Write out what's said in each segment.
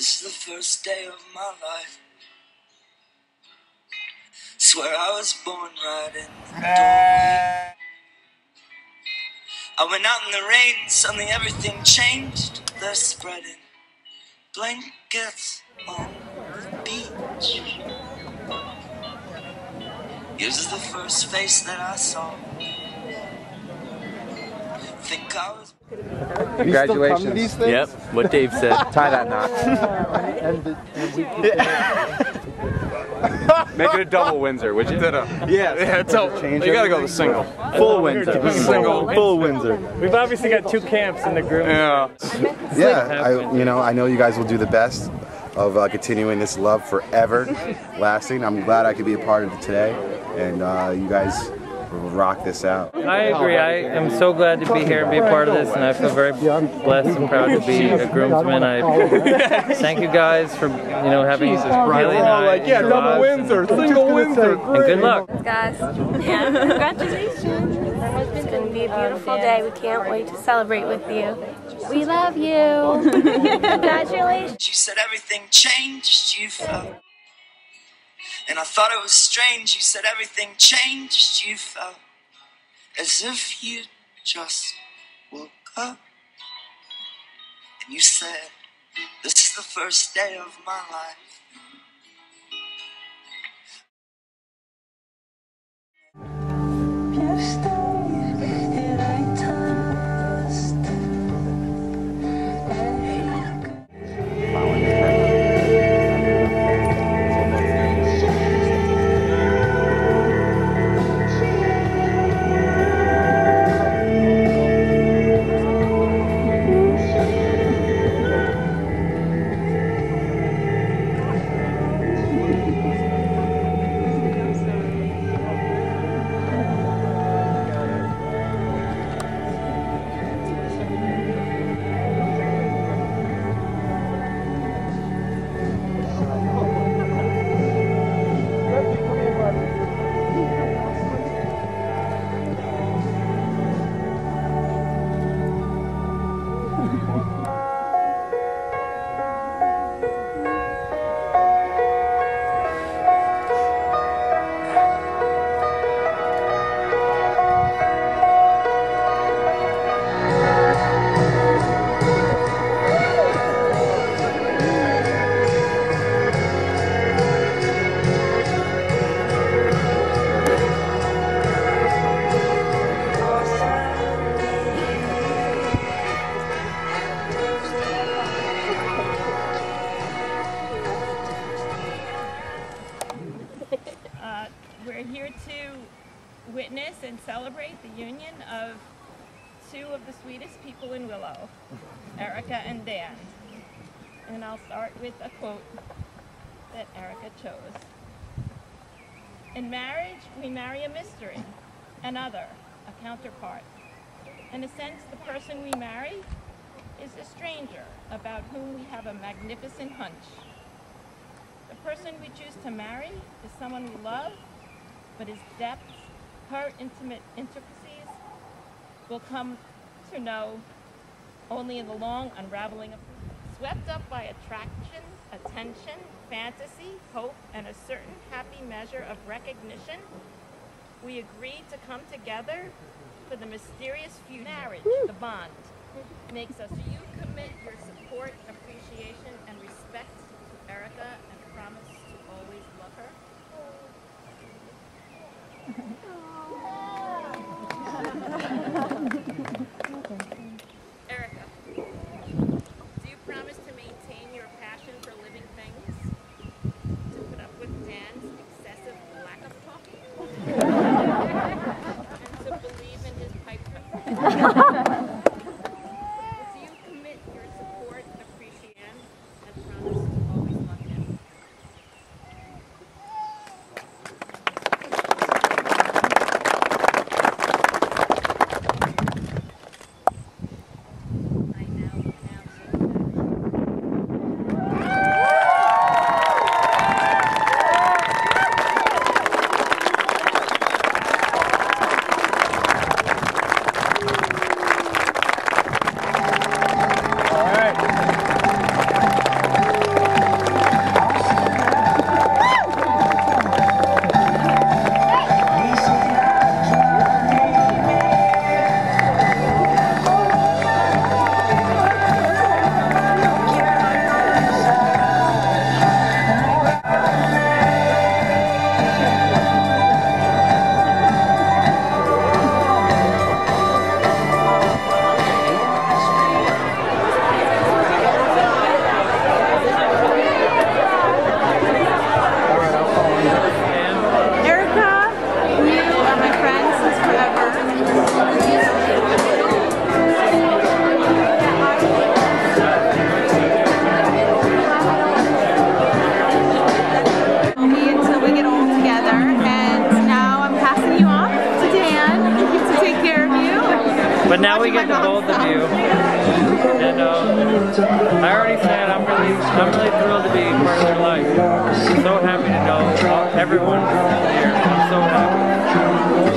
This is the first day of my life. Swear I was born right in the doorway. I went out in the rain, suddenly everything changed. They're spreading blankets on the beach. Yours is the first face that I saw. Think I was. Congratulations. Yep, what Dave said. Tie that knot. Make it a double Windsor, would you? Yeah, so you gotta go with single. Full Windsor. Full Windsor. We've obviously got two camps in the group. Yeah, I know you guys will do the best of continuing this love forever lasting. I'm glad I could be a part of it today, and you guys will rock this out. I agree. I am so glad to be here and be a part of this, and I feel very blessed and proud to be a groomsman. I thank you guys for having Haley and I. Double Windsor, single Windsor. And good luck. Guys, yeah, congratulations. It's going to be a beautiful day. We can't wait to celebrate with you. We love you. Congratulations. You said everything changed, you felt. And I thought it was strange, you said everything changed, you felt. As if you just woke up. And you said, this is the first day of my life. We're here to witness and celebrate the union of two of the sweetest people in Willow, Erica and Dan. And I'll start with a quote that Erica chose. In marriage, we marry a mystery, another, a counterpart. In a sense, the person we marry is a stranger about whom we have a magnificent hunch. The person we choose to marry is someone we love, but his depths, her intimate intricacies, will come to know only in the long unraveling of swept up by attraction, attention, fantasy, hope, and a certain happy measure of recognition, we agree to come together for the mysterious few marriage, the bond, makes us. Do you commit your support, appreciation, and respect to Erica and promise to always love her? Erica, do you promise to maintain your passion for living things? To put up with Dan's excessive lack of talking? And to believe in his pipe dream? Do you commit your support, appreciation, and promise to always love him? But now we get the both of you. And I already said I'm really thrilled to be part of their life. I'm so happy to know everyone here. I'm so happy.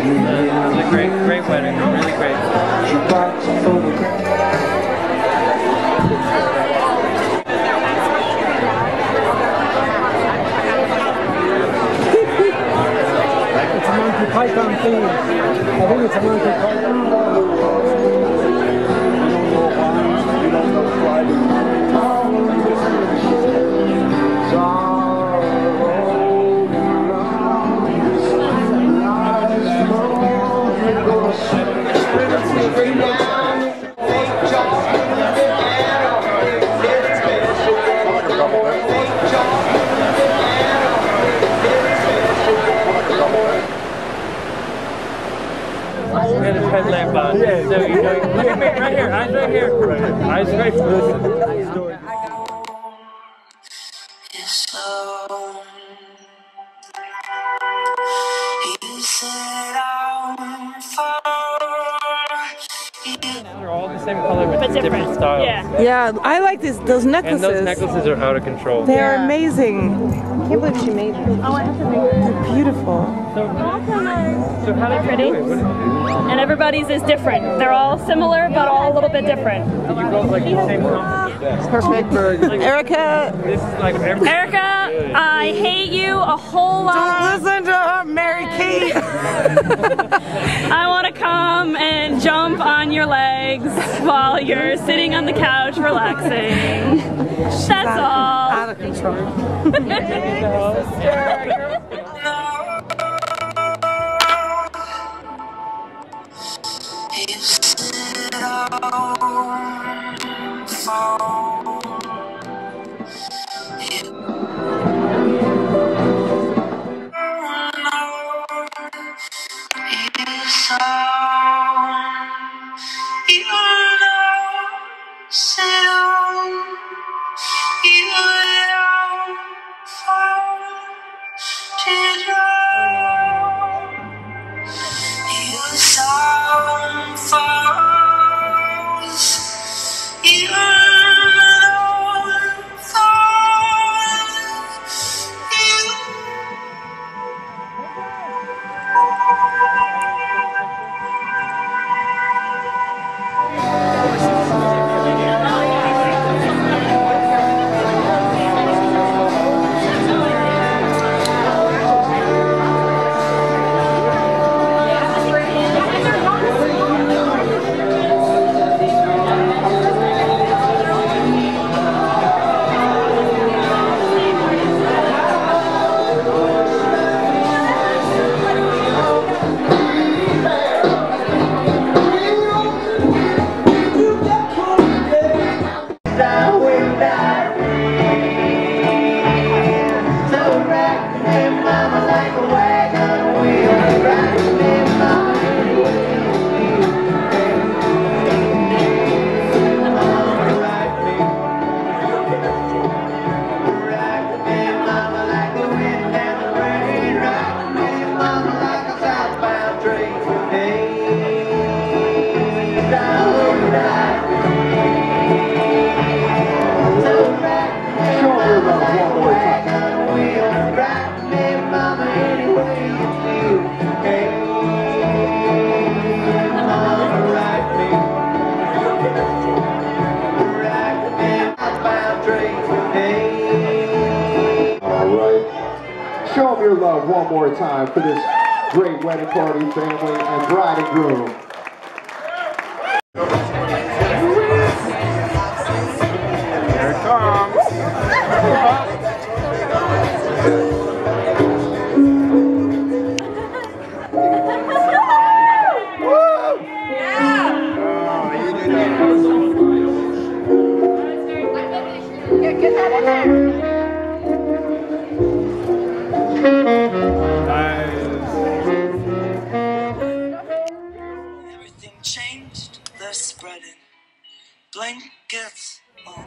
It was a great wedding. Really great. It's a Monty Python theme. I think it's a Monty Python. Get his headlamp on. Yeah. So you know, look at me right here. Eyes right here. Eyes right here. They're all the same color but different styles. Yeah, I like those necklaces. And those necklaces are out of control. They're amazing. I can't believe she made them. Oh, I have to make them. They're beautiful. So how did you do it? And everybody's is different. They're all similar, but all a little bit different. Did you both like the same company? Perfect. Erica. This is like Erica, I hate you a whole lot. Don't listen to her, Mary Kate. I want to come and jump on your legs while you're sitting on the couch relaxing. That's all. Out of control. Show them your love one more time for this great wedding party family and bride and groom. Here it comes. Get that in there. Everything changed, they're spreading blankets on